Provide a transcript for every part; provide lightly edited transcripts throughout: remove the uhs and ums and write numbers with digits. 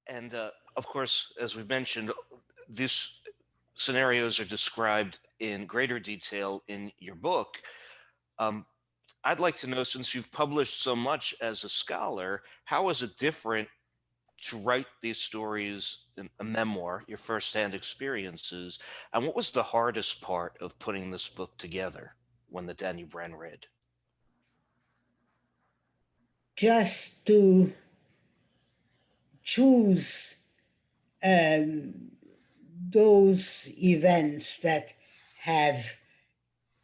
And of course, as we've mentioned, these scenarios are described in greater detail in your book. Um, I'd like to know, since you've published so much as a scholar, how is it different to write these stories in a memoir, your firsthand experiences, and what was the hardest part of putting this book together when the Danube Ran Red? Just to choose um, those events that have,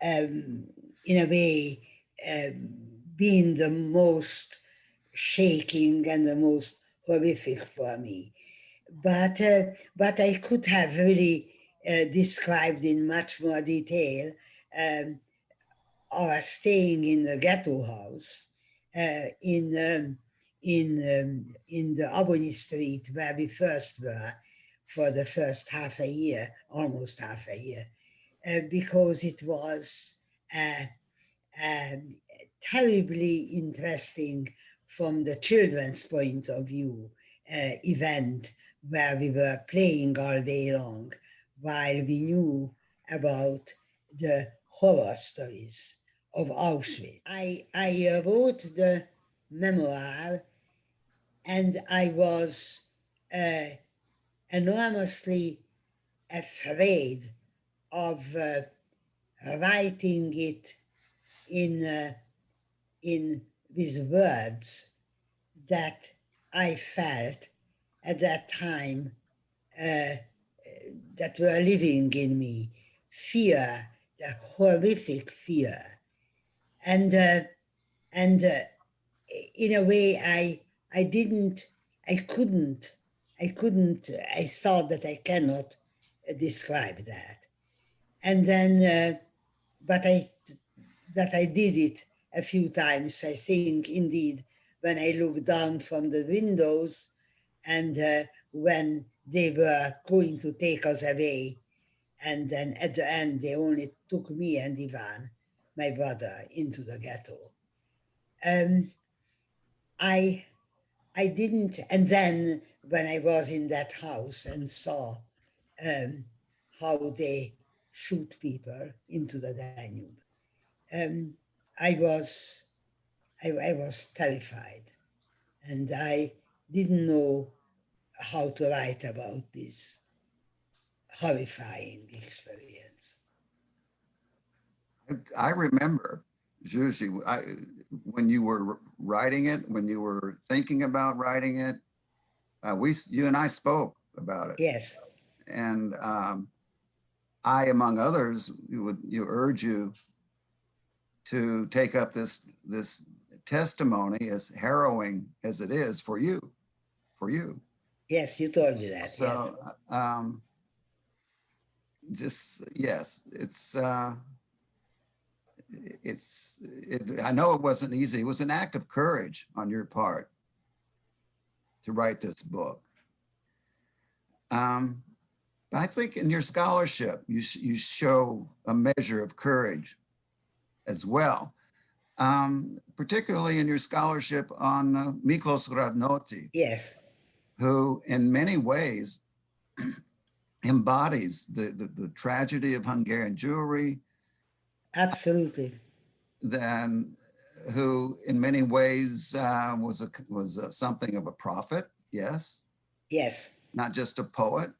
um, in a way, um, been the most shaking and the most horrific for me. But I could have really described in much more detail um, our staying in the ghetto house uh, in um, in the Albany Street where we first were for the first half a year, almost half a year, because it was a, a terribly interesting from the children's point of view event where we were playing all day long while we knew about the horror stories of Auschwitz. I wrote the memoir and I was uh, enormously afraid of writing it in, in with words that I felt at that time uh, that were living in me, fear, the horrific fear, and and in a way I didn't, I couldn't, I thought that I cannot describe that, and then but I that I did it a few times. I think indeed when I looked down from the windows and when they were going to take us away, and then at the end they only took me and Ivan, my brother, into the ghetto. Um, I I didn't, and then when I was in that house and saw um, how they shoot people into the Danube, um, I was I was terrified, and I didn't know how to write about this horrifying experience. I remember, Zsuzsi, when you were writing it, when you were thinking about writing it, you and I spoke about it, Yes, and I, among others, you urge you to take up this testimony, as harrowing as it is for you. yes, you told me that. Yes, So, just yes, I know it wasn't easy. It was an act of courage on your part to write this book. But I think in your scholarship, you show a measure of courage as well, particularly in your scholarship on Miklos Radnóti, yes, who in many ways embodies the tragedy of Hungarian Jewry, absolutely. then who in many ways was something of a prophet, yes, Yes, not just a poet,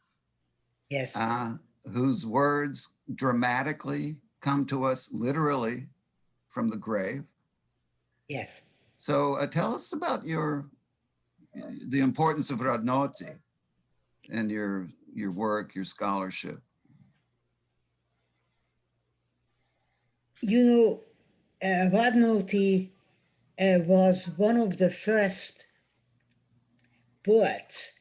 yes, uh, whose words dramatically come to us literally from the grave. yes. So tell us about the importance of Radnóti and your work, your scholarship. You know, Radnóti was one of the first poets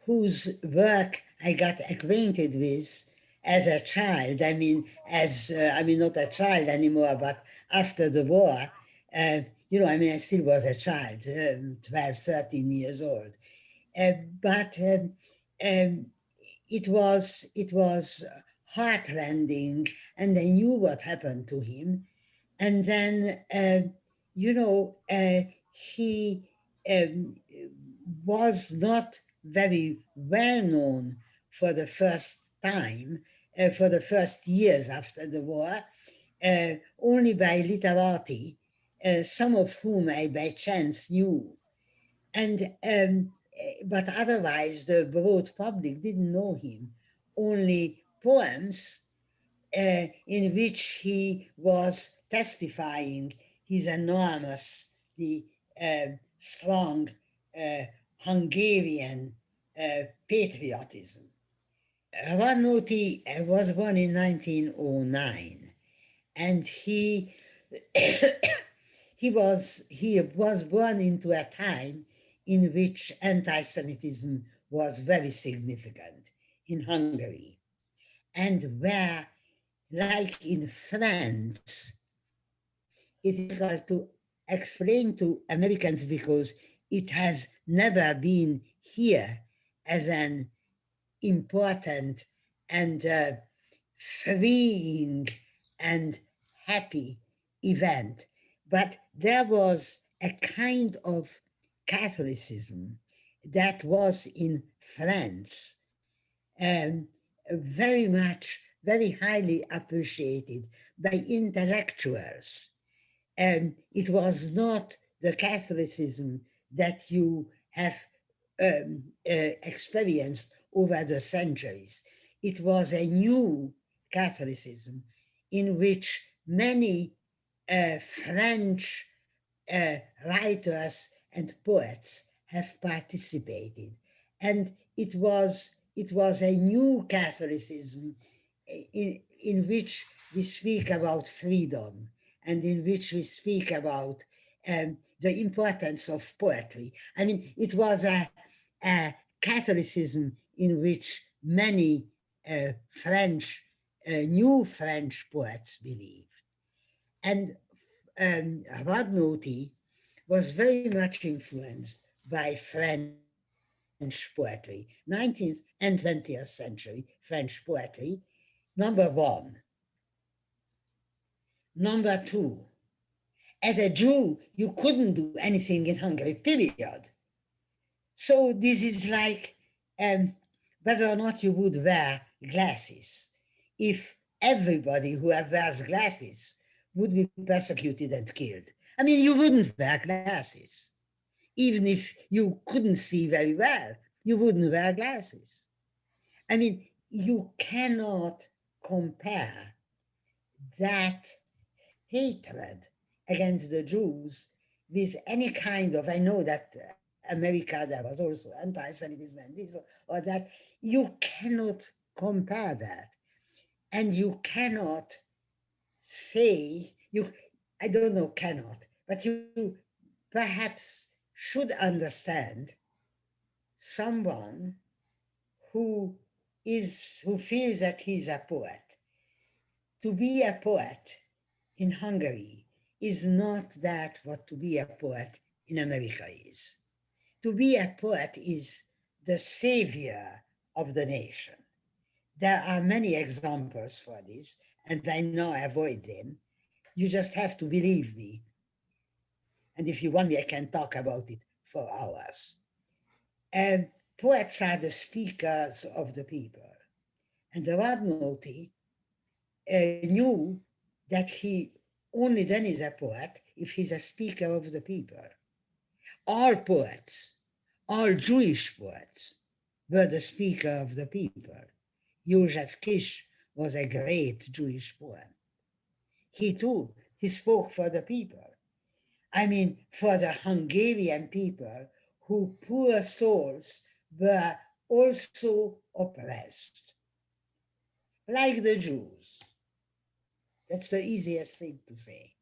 whose work I got acquainted with as a child. I mean, I mean, not a child anymore, but after the war, uh, I mean, I still was a child, 12, 13 years old. But um, it was heartrending, and I knew what happened to him. And then, he um, was not very well known for the first time, for the first years after the war, only by literati, some of whom I by chance knew. And but otherwise, the broad public didn't know him. Only poems in which he was testifying his enormously strong uh, Hungarian patriotism. Radnóti was born in 1909, and he was born into a time in which anti-Semitism was very significant in Hungary, and where, like in France, it is difficult to explain to Americans because it has never been here as an important and freeing and happy event. But there was a kind of Catholicism that was in France, um, very much, very highly appreciated by intellectuals. And it was not the Catholicism that you have experienced over the centuries. It was a new Catholicism in which many French writers and poets have participated. And it was a new Catholicism in which we speak about freedom and in which we speak about the importance of poetry. I mean, it was a Catholicism in which many new French poets believed. And Radnóti was very much influenced by French poetry, 19th and 20th century French poetry, number one. Number two, as a Jew, you couldn't do anything in Hungary, period. So this is like whether or not you would wear glasses. If everybody who wears glasses would be persecuted and killed, I mean, you wouldn't wear glasses. Even if you couldn't see very well, you wouldn't wear glasses. I mean, you cannot compare that hatred against the Jews with any kind of, I know that America, there was also anti-Semitism and this or that. You cannot compare that. And you cannot say, I don't know, cannot, but you perhaps should understand someone who who feels that he's a poet. To be a poet in Hungary is not that what to be a poet in America is. To be a poet is the savior of the nation. There are many examples for this, and I now avoid them. You just have to believe me. And if you want me, I can talk about it for hours. And poets are the speakers of the people. And Radnóti knew that he only then is a poet if he's a speaker of the people. All poets, all Jewish poets, were the speaker of the people. József Kiss was a great Jewish poet. He too, he spoke for the people. I mean, for the Hungarian people who poor souls were also oppressed, like the Jews. That's the easiest thing to say.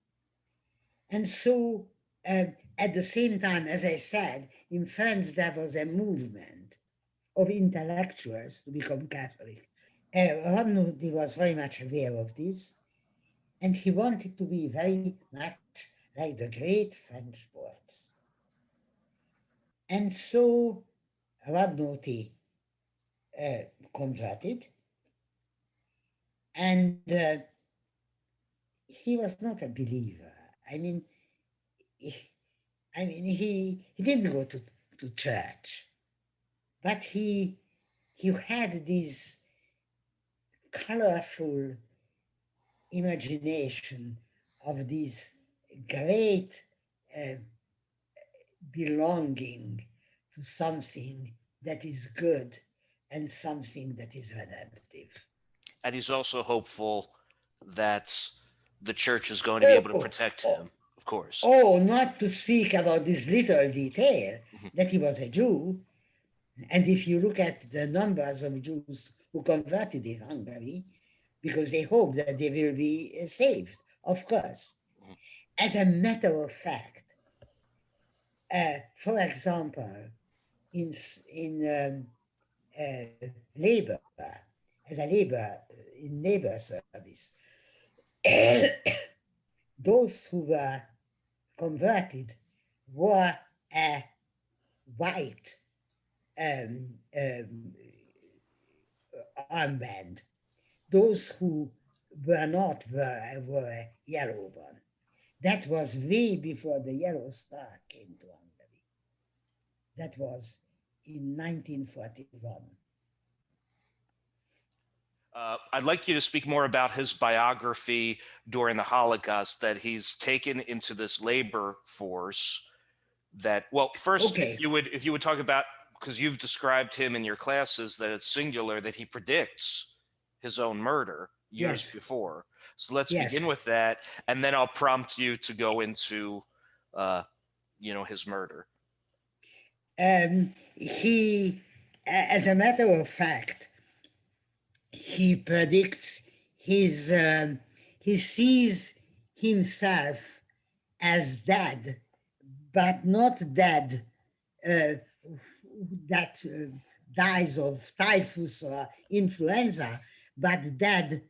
And so, at the same time, as I said, in France, there was a movement of intellectuals to become Catholic. Radnóti was very much aware of this, and he wanted to be very much like the great French poets. And so Radnóti converted, and he was not a believer. I mean, he, he didn't go to church. but he had this colorful imagination of this great uh, belonging to something that is good and something that is redemptive. And he's also hopeful that the church is going to be able to Oh, protect oh, him, of course. oh, not to speak about this little detail Mhm. that he was a Jew. And if you look at the numbers of Jews who converted in Hungary, because they hope that they will be saved, of course. Mhm. As a matter of fact, for example, in labor, as a labor in labor service, those who were converted were a white um, um, armband. Those who were not were a yellow one. That was way before the Yellow Star came to Hungary. That was in 1941. I'd like you to speak more about his biography during the Holocaust, that he's taken into this labor force. That, well, first, Okay, if you would talk about, because you've described him in your classes that it's singular, that he predicts his own murder years yes, before. So let's yes. begin with that, and then I'll prompt you to go into, his murder. As a matter of fact, he predicts he sees himself as dead, but not dead uh, that dies of typhus or influenza, but dead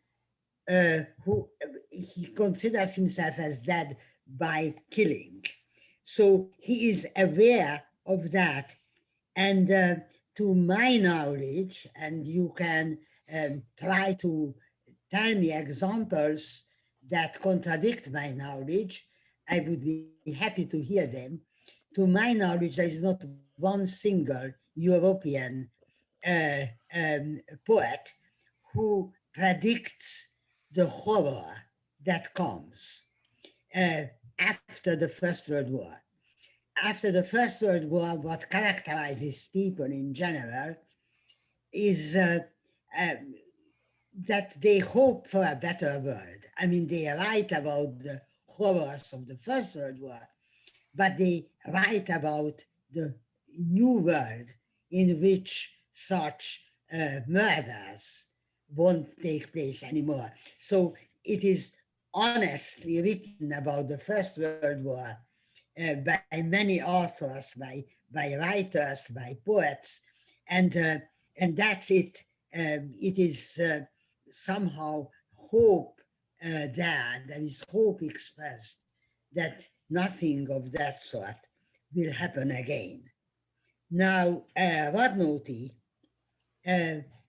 who he considers himself as dead by killing. So he is aware of that. And to my knowledge, and you can try to tell me examples that contradict my knowledge, I would be happy to hear them. To my knowledge, there is not one single European uh, poet who predicts the horror that comes uh, after the First World War. After the First World War, what characterizes people in general is uh, that they hope for a better world. I mean, they write about the horrors of the First World War, but they write about the new world in which such murders won't take place anymore. So it is honestly written about the First World War by many authors, by writers, by poets, and that's it. It is somehow hope there. There is hope expressed that nothing of that sort will happen again. Now, Radnóti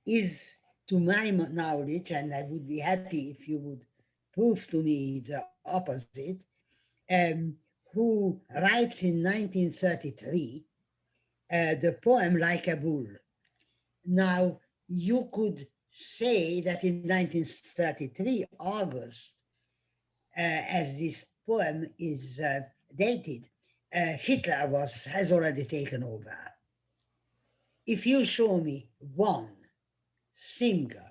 is, to my knowledge, and I would be happy if you would prove to me the opposite, um, who writes in 1933 the poem Like a Bull. Now, you could say that in 1933, August, as this poem is dated, Hitler has already taken over. If you show me one single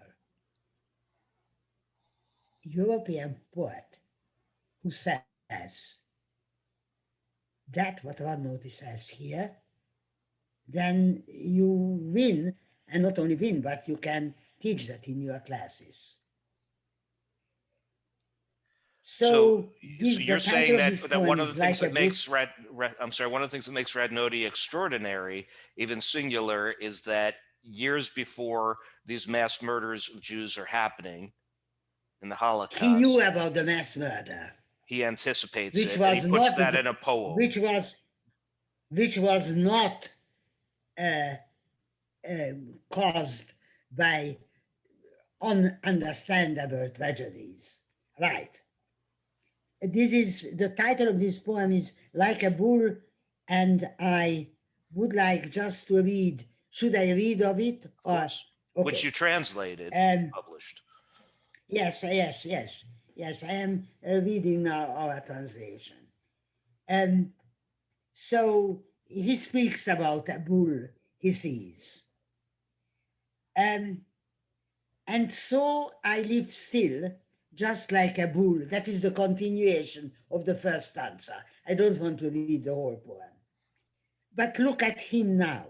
European poet who says that what Radnóti says here, then you win, and not only win, but you can teach that in your classes. So, So so the you're saying title of that this one poem of the is things Like a that Book. makes one of the things that makes Radnóti extraordinary, even singular, is that years before these mass murders of Jews are happening in the He knew Holocaust, about the mass murder, he anticipates which it and he was puts not, that in a poem. which was not uh, caused by ununderstandable tragedies. Right. This is the title of this poem is Like a Bull, and I would like just to read Should I read of it? Of course. Which Okay. you translated, Um, published. Yes, yes. I am reading now our translation. So he speaks about a bull he sees. And so I live still, just like a bull. That is the continuation of the first stanza. I don't want to read the whole poem. But look at him now.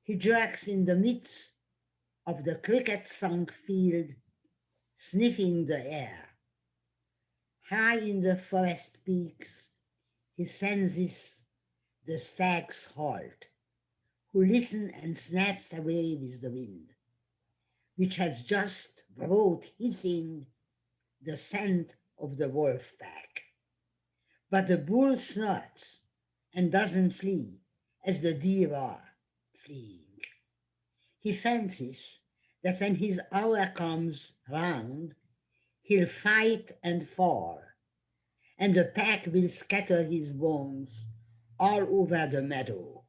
He jerks in the midst of the cricket-sunk field, sniffing the air. High in the forest peaks, he senses the stag's halt, who listen and snaps away with the wind, which has just brought hissing the scent of the wolf pack. But the bull snorts and doesn't flee as the deer are fleeing. He fancies that when his hour comes round, he'll fight and fall, and the pack will scatter his bones all over the meadow,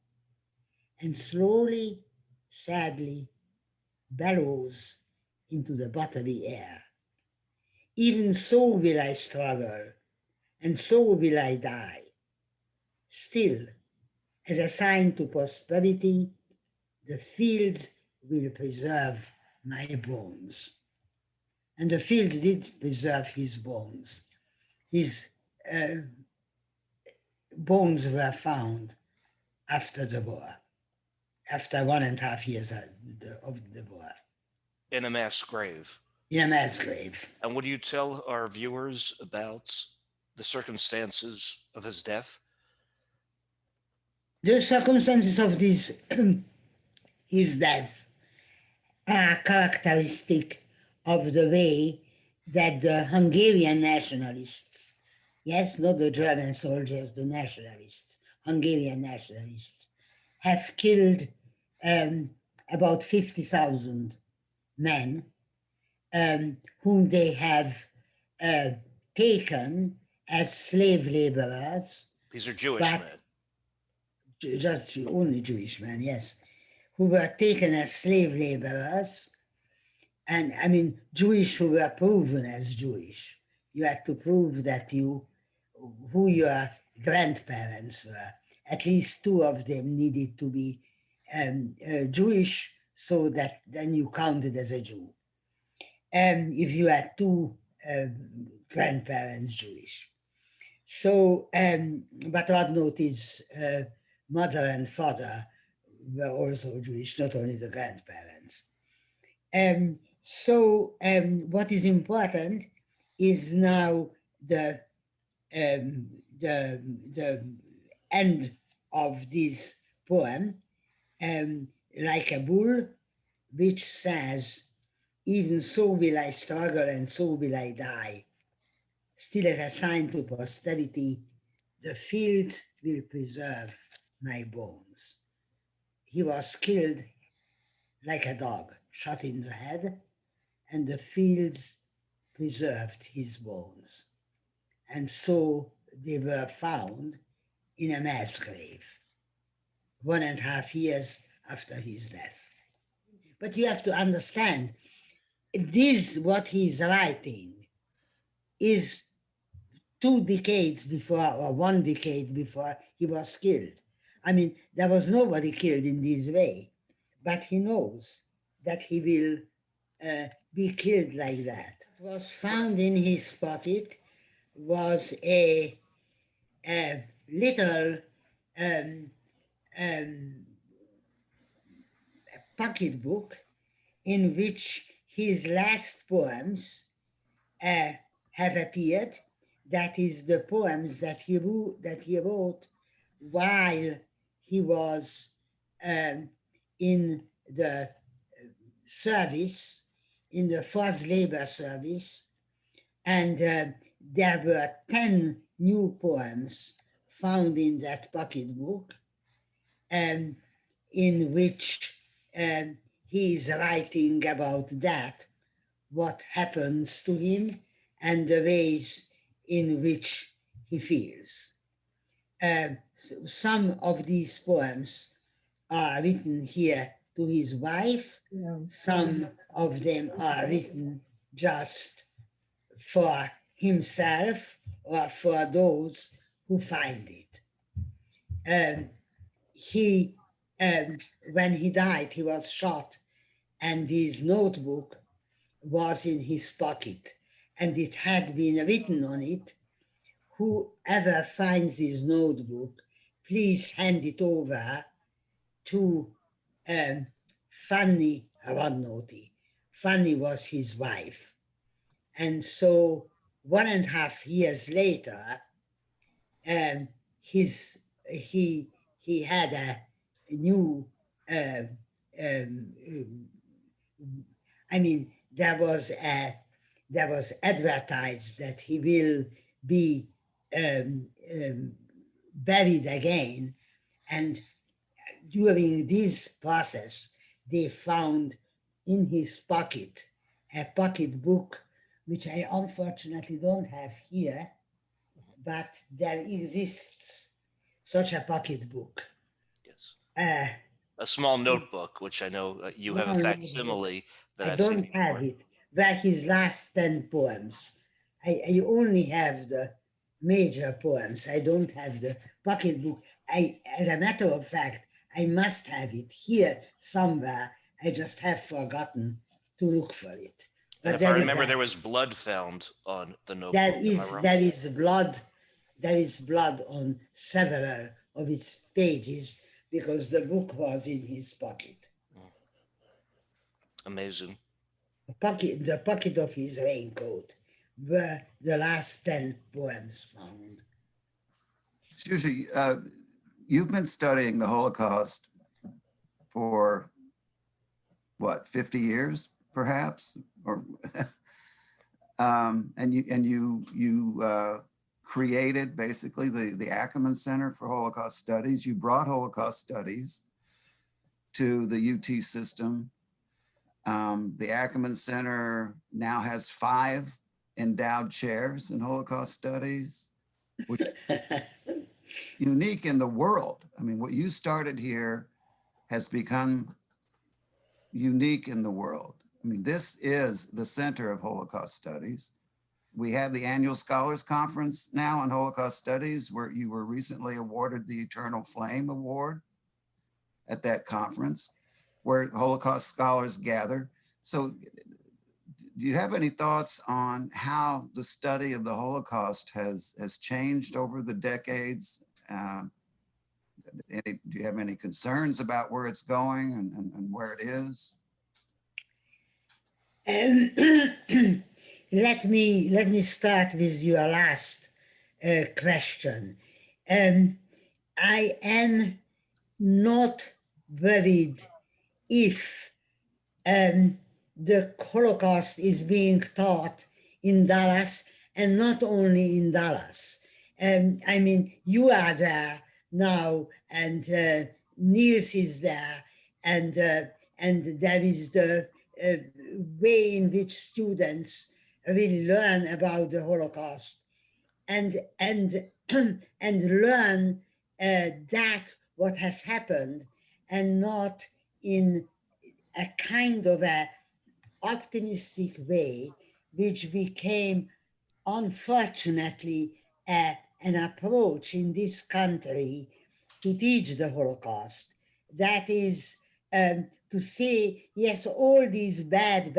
and slowly, sadly, bellows into the buttery air. Even so will I struggle, and so will I die. Still, as a sign to prosperity, the fields will preserve my bones. And the fields did preserve his bones. His uh, bones were found after the war, after 1.5 years of the war, In a mass grave. in a mass grave. And would you tell our viewers about the circumstances of his death? The circumstances of this, his death are characteristic of the way that the Hungarian nationalists, yes, not the German soldiers, the nationalists, Hungarian nationalists, have killed about 50,000 men whom they have taken as slave laborers. These are Jewish but men. Just only Jewish men, yes, who were taken as slave laborers. And I mean, Jewish who were proven as Jewish. You had to prove that who your grandparents were. At least two of them needed to be Jewish, so that then you counted as a Jew. If you had two grandparents Jewish. So, but Radnóti's mother and father were also Jewish, not only the grandparents. So what is important is now the end of this poem, like a bull, which says, "Even so will I struggle, and so will I die. Still, as a sign to posterity, the fields will preserve my bones." He was killed like a dog, shot in the head, and the fields preserved his bones. And so they were found in a mass grave 1.5 years after his death. But you have to understand, this, what he's writing, is 2 decades before, or 1 decade before he was killed. I mean, there was nobody killed in this way, but he knows that he will be killed like that. What was found in his pocket was a little um, pocketbook in which his last poems have appeared. That is the poems that he wrote while he was in the service, in the forced labor service, and there were 10 new poems found in that pocketbook, in which he is writing about that, what happens to him, and the ways in which he feels. Some of these poems are written here to his wife. Yeah. Some of them are written just for himself or for those who find it. He, when he died, he was shot, and his notebook was in his pocket, and it had been written on it, "Whoever finds this notebook, please hand it over to um, Fanny Radnóti." Fanny was his wife. And so 1.5 years later, um, his he had a new um, um, I mean, there was advertised that he will be um, um, buried again, and during this process, they found in his pocket a pocket book, which I unfortunately don't have here, but there exists such a pocket book. Yes. Uh, A small notebook, which I know you have a Small facsimile that I I've seen don't have before. it. Were his last 10 poems. I only have the major poems. I don't have the pocketbook. As a matter of fact, I must have it here somewhere. I just have forgotten to look for it. And But if I there is remember, a, there was blood found on the notebook. there Am I is wrong? there is blood. There is blood on several of its pages because the book was in his pocket. Amazing. The pocket of his raincoat were the last 10 poems found. Zsuzsi, you've been studying the Holocaust for what, 50 years, perhaps? Or and you created basically the Ackerman Center for Holocaust Studies. You brought Holocaust Studies to the UT system. The Ackerman Center now has 5 endowed chairs in Holocaust Studies, which is unique in the world. I mean, what you started here has become unique in the world. I mean, this is the center of Holocaust Studies. We have the annual Scholars Conference now on Holocaust Studies, where you were recently awarded the Eternal Flame Award at that conference, where Holocaust scholars gather. So do you have any thoughts on how the study of the Holocaust has changed over the decades? Do you have any concerns about where it's going and where it is? Let me start with your last question. I am not worried if the Holocaust is being taught in Dallas, and not only in Dallas. I mean, you are there now, and Niels is there, and there is the way in which students really learn about the Holocaust, and and learn that what has happened, and not in a kind of a optimistic way, which became, unfortunately, an approach in this country to teach the Holocaust. That is to say, yes, all these bad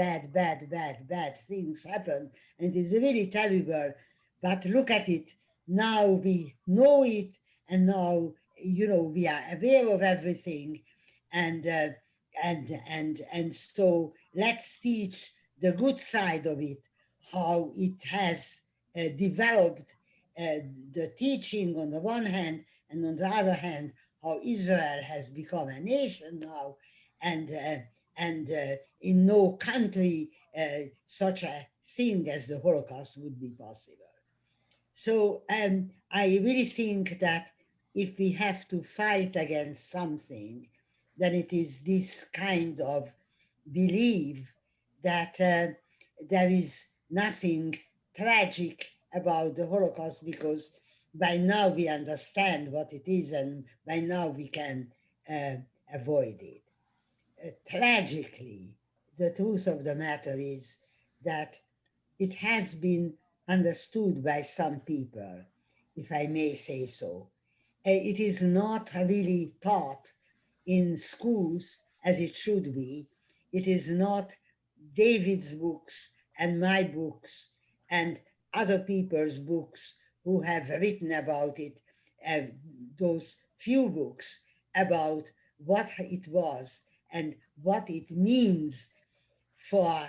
things happened, and it is really terrible, but look at it. Now we know it, and now, we are aware of everything, and so let's teach the good side of it, how it has developed the teaching on the one hand, and on the other hand, how Israel has become a nation now, and in no country such a thing as the Holocaust would be possible. So I really think that if we have to fight against something, then it is this kind of belief that there is nothing tragic about the Holocaust, because by now we understand what it is, and by now we can uh, avoid it. tragically, the truth of the matter is that it has been understood by some people, if I may say so. It is not really taught in schools as it should be. It is not David's books and my books and other people's books who have written about it, uh, those few books about what it was and what it means for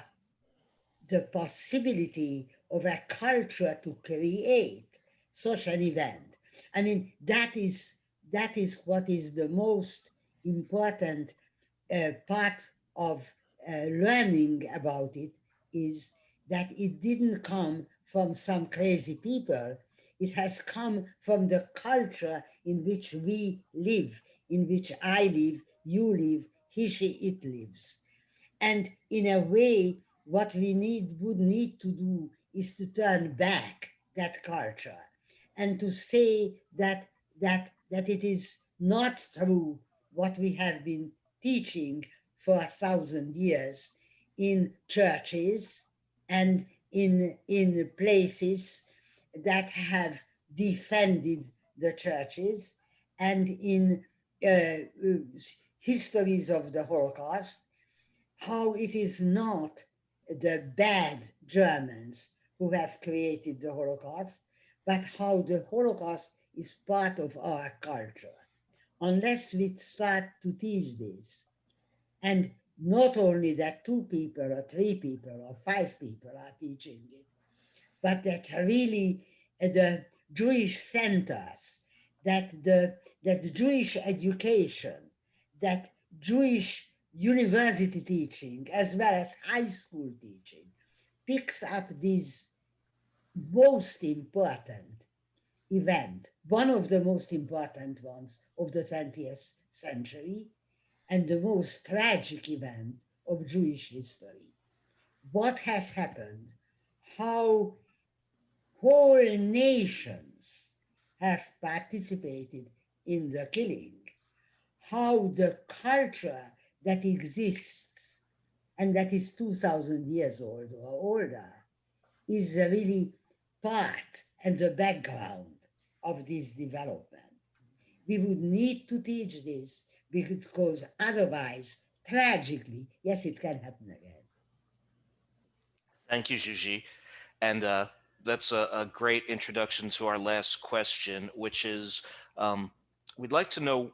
the possibility of a culture to create such an event. I mean, that is what is the most important part of learning about it, is that it didn't come from some crazy people. It has come from the culture in which we live, in which I live, you live, he, she, it lives. And in a way, what we would need to do is to turn back that culture and to say that it is not true what we have been teaching for 1,000 years in churches and in places that have defended the churches and in histories of the Holocaust, how it is not the bad Germans who have created the Holocaust, but how the Holocaust is part of our culture. Unless we start to teach this, and not only that two people or three people or five people are teaching it, but that really the Jewish centers, that the Jewish education, that Jewish university teaching, as well as high school teaching, picks up this most important event, one of the most important ones of the 20th century, and the most tragic event of Jewish history. What has happened? How whole nations have participated in the killing, how the culture that exists and that is 2,000 years old or older is really part and the background of this development. We would need to teach this because otherwise, tragically, yes, it can happen again. Thank you, Zsuzsi. And that's a great introduction to our last question, which is we'd like to know.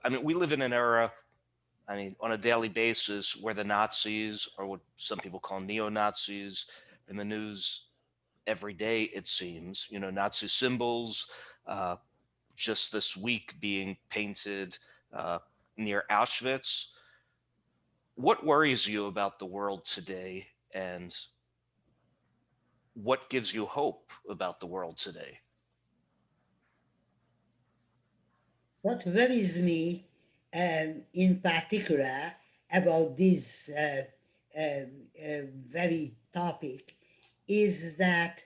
I mean, we live in an era, I mean, on a daily basis where the Nazis, or what some people call neo Nazis, in the news every day, it seems, you know, Nazi symbols, uh, just this week being painted uh, near Auschwitz. What worries you about the world today, and what gives you hope about the world today? What worries me in particular about this very topic is that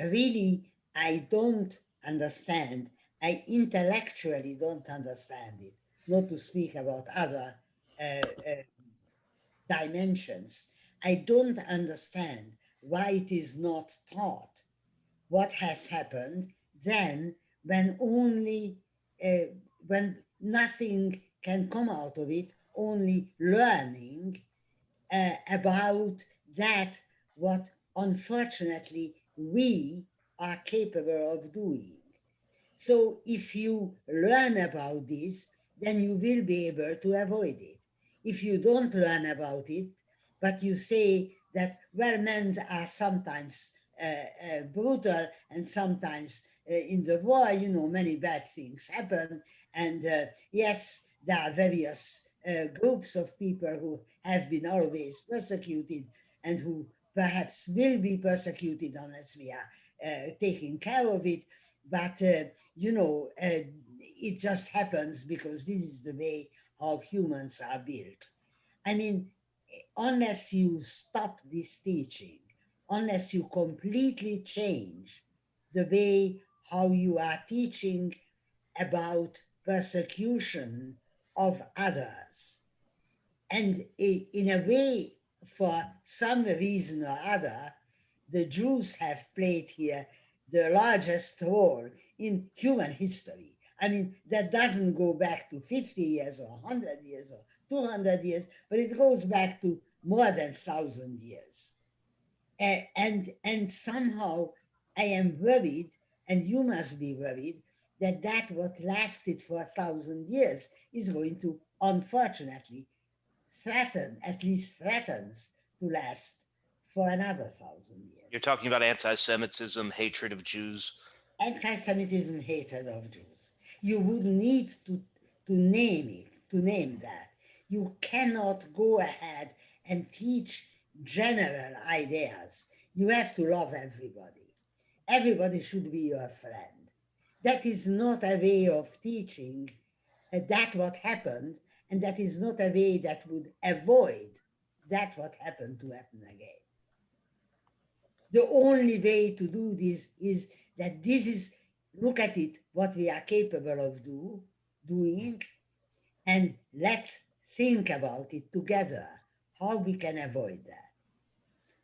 really I don't understand, I intellectually don't understand it, not to speak about other uh, uh, dimensions. I don't understand why it is not taught what has happened then, when only uh, when nothing can come out of it, only learning about that what unfortunately we are capable of doing. So if you learn about this, then you will be able to avoid it. If you don't learn about it, but you say that, well, men are sometimes brutal and sometimes in the war, you know, many bad things happen. And yes, there are various groups of people who have been always persecuted and who perhaps will be persecuted unless we are taking care of it. But it just happens because this is the way how humans are built. I mean, unless you stop this teaching, unless you completely change the way how you are teaching about persecution of others, And in a way, for some reason or other, the Jews have played here the largest role in human history. I mean, that doesn't go back to 50 years or 100 years or 200 years, but it goes back to more than 1,000 years. And somehow I am worried, and you must be worried, that what lasted for 1,000 years is going to, unfortunately, at least threatens to last for another 1,000 years. You're talking about anti-Semitism, hatred of Jews. Anti-Semitism, hatred of Jews. You would need to name it, to name that. You cannot go ahead and teach general ideas. You have to love everybody. Everybody should be your friend. That is not a way of teaching that what happened, and that is not a way that would avoid that what happened to happen again. The only way to do this is that this is, look at it, what we are capable of doing, and let's think about it together, how we can avoid that.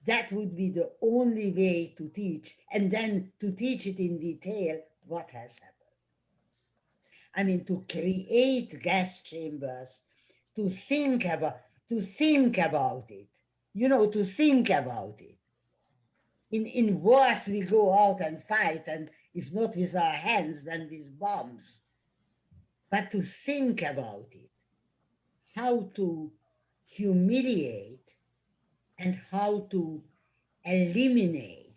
That would be the only way to teach, and then to teach it in detail what has happened. I mean, to create gas chambers, to think about it, to think about it. In wars, we go out and fight, and if not with our hands, then with bombs. But to think about it, how to humiliate and how to eliminate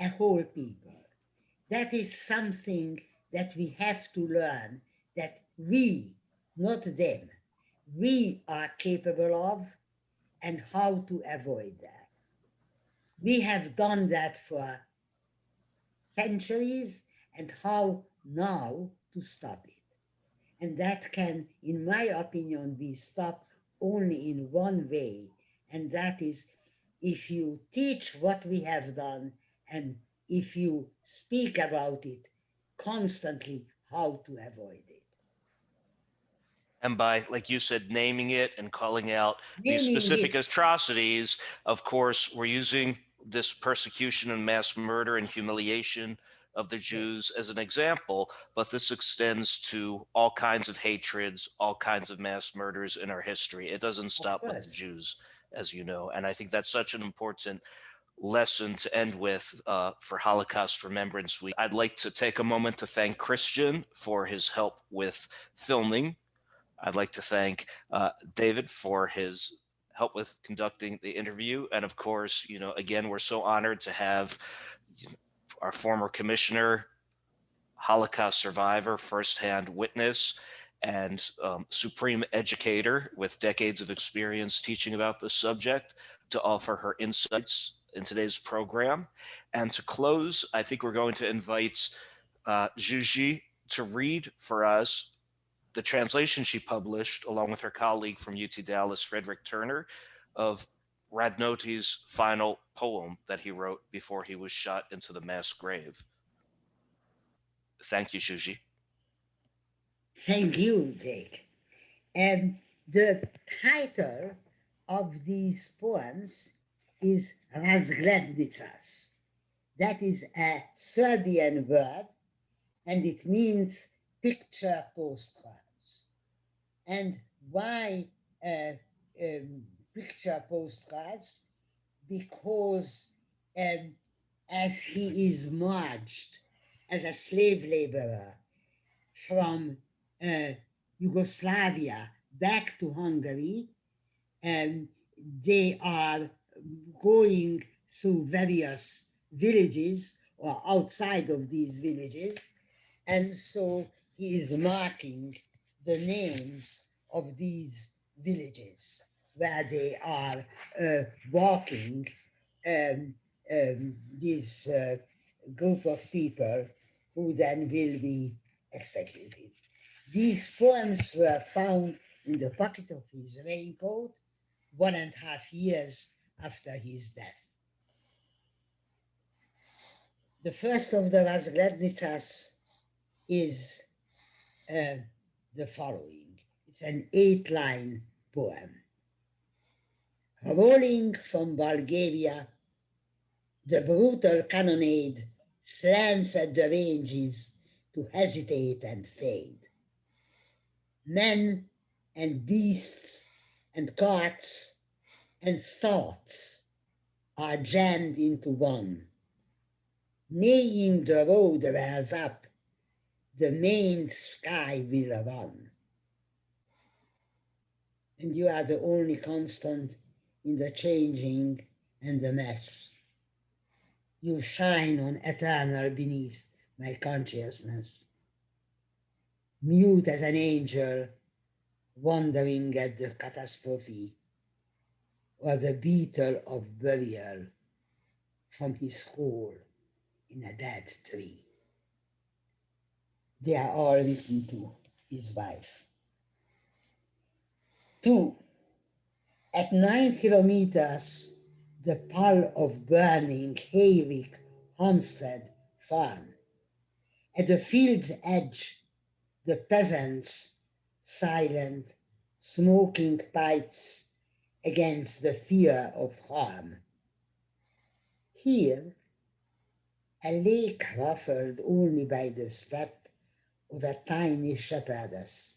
a whole people, that is something that we have to learn, that we, not them, we are capable of, and how to avoid that. We have done that for centuries, and how now to stop it. And that can, in my opinion, be stopped only in one way, and that is if you teach what we have done, and if you speak about it constantly, how to avoid it. And by, like you said, naming it and calling out these Naming specific it. atrocities, of course, we're using this persecution and mass murder and humiliation of the Jews as an example, but this extends to all kinds of hatreds, all kinds of mass murders in our history. It doesn't stop with the course. Jews, as you know. And I think that's such an important lesson to end with for Holocaust Remembrance Week. I'd like to take a moment to thank Christian for his help with filming. I'd like to thank David for his help with conducting the interview. And of course, again, we're so honored to have our former commissioner, Holocaust survivor, firsthand witness, and supreme educator with decades of experience teaching about this subject to offer her insights in today's program. And to close, I think we're going to invite Zsuzsi to read for us the translation she published along with her colleague from UT Dallas, Frederick Turner, of Radnóti's final poem that he wrote before he was shot into the mass grave. Thank you, Zsuzsi. Thank you, Jake. And the title of these poems is Razglednicas. That is a Serbian word, and it means picture postcards. And why picture postcards? Because as he is marched as a slave laborer from Yugoslavia back to Hungary, and they are going through various villages or outside of these villages, and so he is marking the names of these villages where they are walking this group of people who then will be executed. These poems were found in the pocket of his raincoat 1.5 years after his death. The first of the Razglednicas is the following. It's an 8-line poem. Rolling from Bulgaria, the brutal cannonade slams at the ranges to hesitate and fade. Men and beasts and carts and thoughts are jammed into one. Neighing the road wears up, the maned sky will run. And you are the only constant in the changing and the mess. You shine on eternal beneath my consciousness. Mute as an angel, wondering at the catastrophe, or the beetle of burial from his hole in a dead tree. They are all written to his wife. 2. At 9 kilometers, the pall of burning hayrick homestead farm. At the field's edge, the peasants, silent, smoking pipes against the fear of harm. Here, a lake ruffled only by the step of a tiny shepherdess,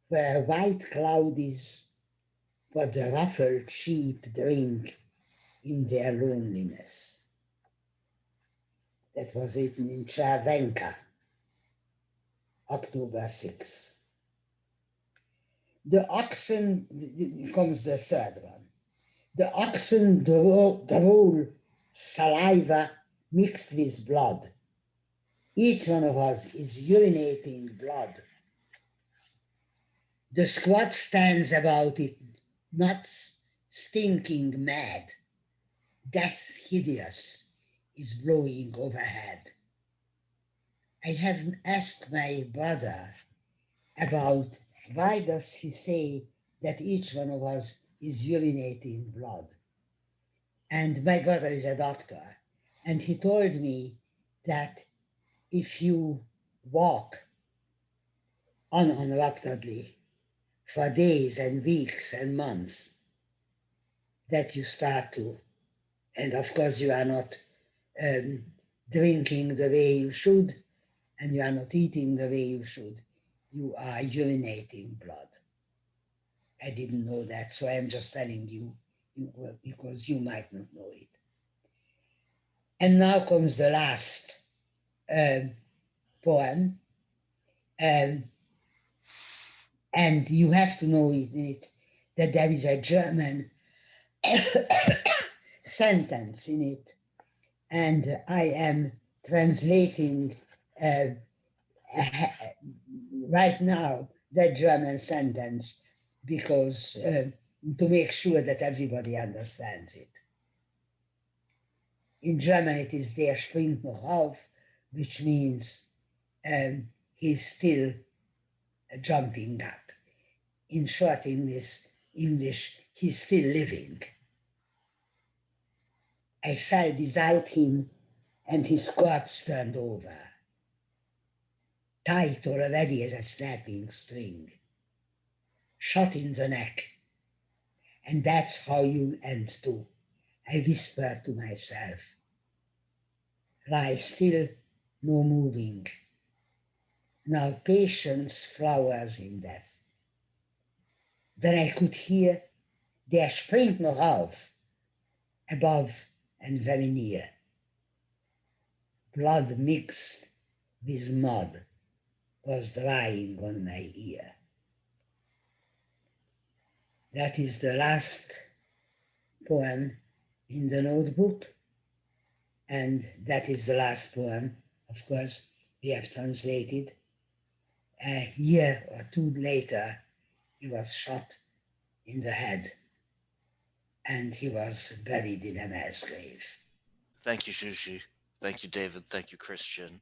where white cloud is what the ruffled sheep drink in their loneliness. That was written in Czervenka, October 6. The oxen, comes the third one. The oxen drool saliva mixed with blood. Each one of us is urinating blood. The squad stands about it, nuts, stinking mad. Death hideous is blowing overhead. I have asked my brother about why does he say that each one of us is urinating blood. And my brother is a doctor, and he told me that if you walk uninterruptedly for days and weeks and months, that you start to, and of course you are not drinking the way you should, and you are not eating the way you should, you are urinating blood. I didn't know that, so I'm just telling you because you might not know it. And now comes the last poem, and you have to know in it that there is a German sentence in it, and I am translating right now that German sentence because to make sure that everybody understands it. In German, it is der springt noch auf, which means he's still jumping up. In short English, he's still living. I fell beside him, and his corpse turned over, tight already as a snapping string, shot in the neck. And that's how you end too, I whispered to myself. Lie still, no moving. Now patience flowers in death. Then I could hear, der springt noch auf, above and very near. Blood mixed with mud was drying on my ear. That is the last poem in the notebook, and that is the last poem, of course, we have translated. A year or two later, he was shot in the head, and he was buried in a mass grave. Thank you, Zsuzsi. Thank you, David. Thank you, Christian.